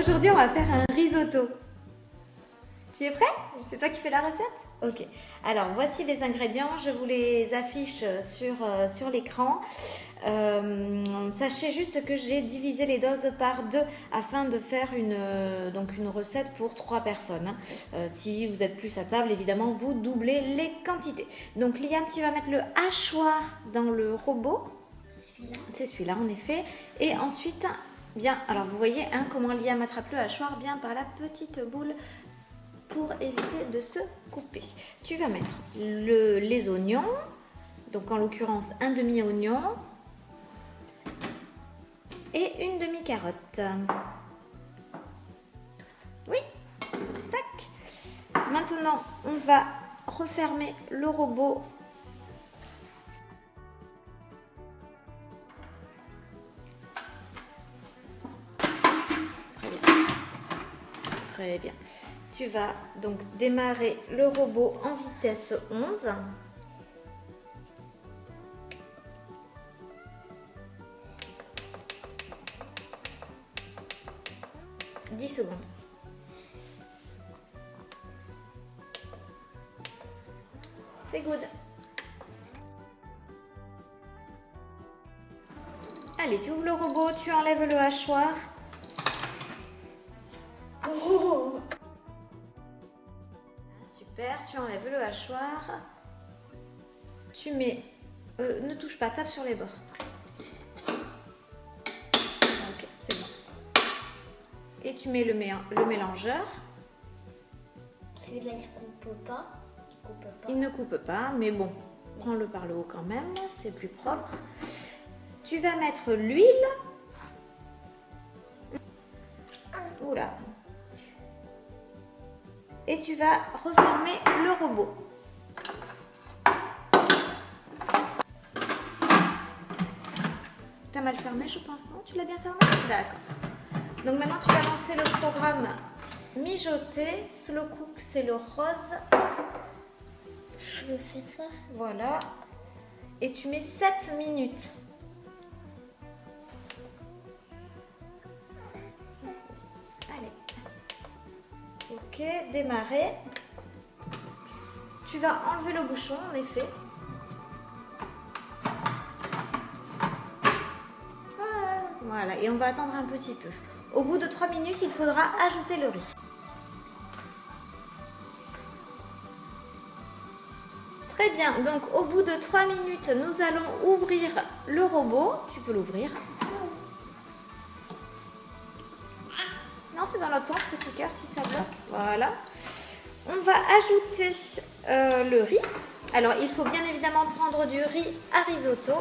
Aujourd'hui, on va faire un risotto. Tu es prêt? Oui. C'est toi qui fais la recette? Ok. Alors, voici les ingrédients. Je vous les affiche sur l'écran. Sachez juste que j'ai divisé les doses par 2 afin de faire une recette pour 3 personnes. Si vous êtes plus à table, évidemment, vous doublez les quantités. Donc, Liam, tu vas mettre le hachoir dans le robot. C'est celui-là, en effet. Et ensuite, bien, alors vous voyez comment Liam attrape le hachoir bien par la petite boule pour éviter de se couper. Tu vas mettre les oignons, donc en l'occurrence un demi-oignon et une demi-carotte. Oui, tac. Maintenant, on va refermer le robot. Très bien. Très bien. Tu vas donc démarrer le robot en vitesse 11. « 10 secondes. C'est good. Allez, tu ouvres le robot, tu enlèves le hachoir. Oh. Super, tu enlèves le hachoir. Tu mets... ne touche pas, tape sur les bords. Ok, c'est bon. Et tu mets le mélangeur. Celui-là, il ne coupe pas. Il ne coupe pas, mais bon, prends-le par le haut quand même, c'est plus propre. Tu vas mettre l'huile. Oula. Et tu vas refermer le robot. T'as mal fermé, je pense, non? Tu l'as bien fermé? D'accord. Donc maintenant, tu vas lancer le programme mijoter. Slow cook, c'est le rose. Je fais ça. Voilà. Et tu mets 7 minutes. Allez. Ok, démarrer. Tu vas enlever le bouchon, en effet. Voilà, et on va attendre un petit peu. Au bout de 3 minutes, il faudra ajouter le riz. Très bien, donc au bout de 3 minutes, nous allons ouvrir le robot. Tu peux l'ouvrir. Non, c'est dans l'autre sens, petit cœur, si ça bloque. Voilà. On va ajouter le riz. Alors, il faut bien évidemment prendre du riz à risotto.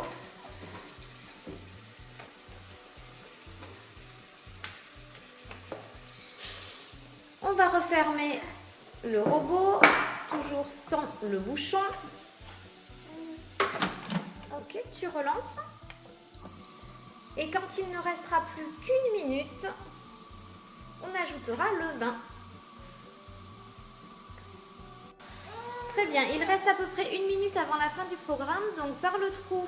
On va refermer le robot, toujours sans le bouchon. Ok, tu relances. Et quand il ne restera plus qu'une minute, on ajoutera le vin. Très bien, il reste à peu près 1 minute avant la fin du programme. Donc par le trou,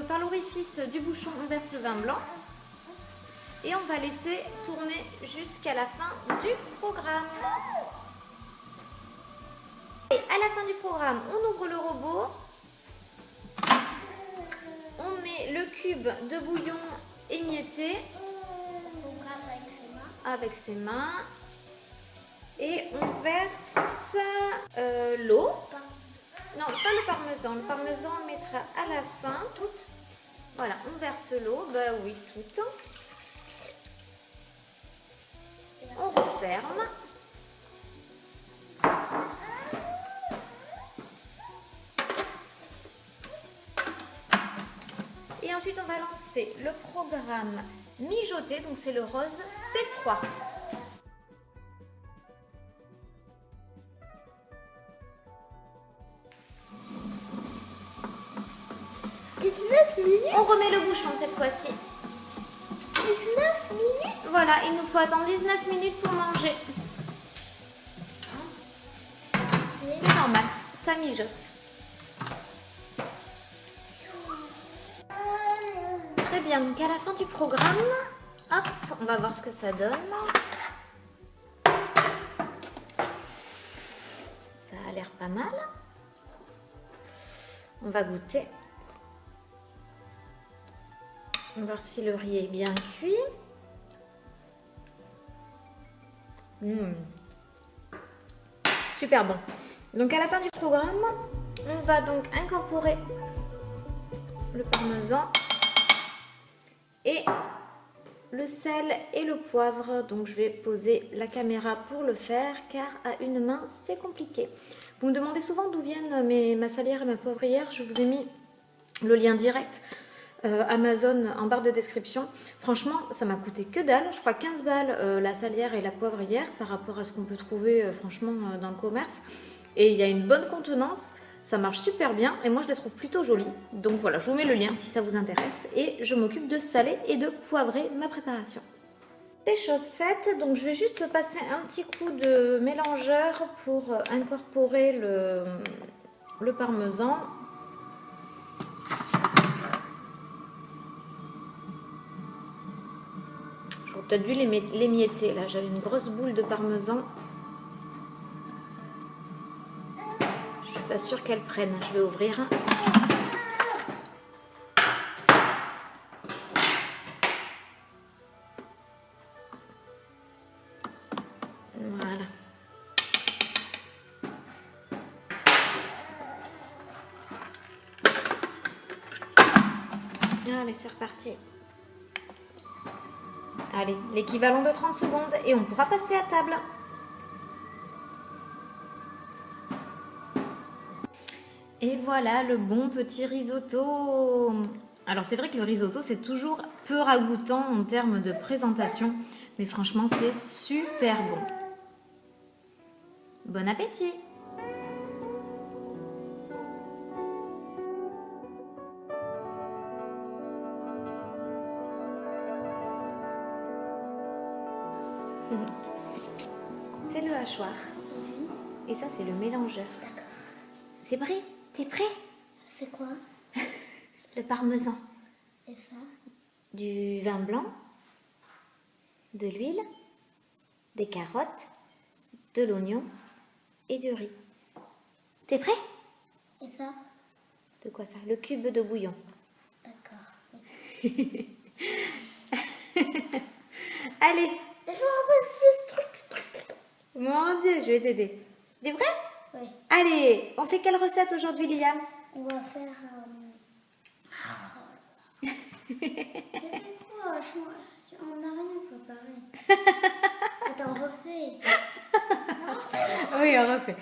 par l'orifice du bouchon, on verse le vin blanc. Et on va laisser tourner jusqu'à la fin du programme. Et à la fin du programme, on ouvre le robot. On met le cube de bouillon émietté. Avec ses mains. Et on verse l'eau. Non, pas le parmesan. Le parmesan, on mettra à la fin. Toute. Voilà, on verse l'eau. Bah oui, toute. On referme. Et ensuite, on va lancer le programme mijoter. Donc, c'est le rose P3. On remet le bouchon cette fois-ci. 19 minutes? Voilà, il nous faut attendre 19 minutes pour manger. C'est normal, ça mijote. Très bien, donc à la fin du programme, hop, on va voir ce que ça donne. l'air pas mal. On va goûter. On va voir si le riz est bien cuit. Super bon. Donc à la fin du programme, on va donc incorporer le parmesan et le sel et le poivre. Donc je vais poser la caméra pour le faire car à une main c'est compliqué. Vous me demandez souvent d'où viennent ma salière et ma poivrière. Je vous ai mis le lien direct Amazon en barre de description. Franchement, ça m'a coûté que dalle. Je crois 15 balles la salière et la poivrière par rapport à ce qu'on peut trouver franchement dans le commerce. Et il y a une bonne contenance. Ça marche super bien et moi je les trouve plutôt jolies. Donc voilà, je vous mets le lien si ça vous intéresse. Et je m'occupe de saler et de poivrer ma préparation. C'est chose faite, donc je vais juste passer un petit coup de mélangeur pour incorporer le parmesan. J'aurais peut-être dû l'émietter là, j'avais une grosse boule de parmesan. Je suis pas sûre qu'elle prenne, je vais ouvrir. Voilà. Allez, c'est reparti. Allez, l'équivalent de 30 secondes et on pourra passer à table. Et voilà le bon petit risotto. Alors c'est vrai que le risotto c'est toujours peu ragoûtant en termes de présentation, mais franchement c'est super bon. Bon appétit! C'est le hachoir. Et ça, c'est le mélangeur. D'accord. C'est prêt? T'es prêt? C'est quoi? Le parmesan. Et ça? Du vin blanc, de l'huile, des carottes, de l'oignon et du riz. T'es prêt? Et ça? De quoi ça? Le cube de bouillon. D'accord. Allez! Je me rappelle plus ce truc. Mon Dieu, je vais t'aider. T'es prêt? Oui. Allez, on fait quelle recette aujourd'hui, Liam? On va faire... Quoi? On n'a rien préparé. Attends, refais. Oui, on refait.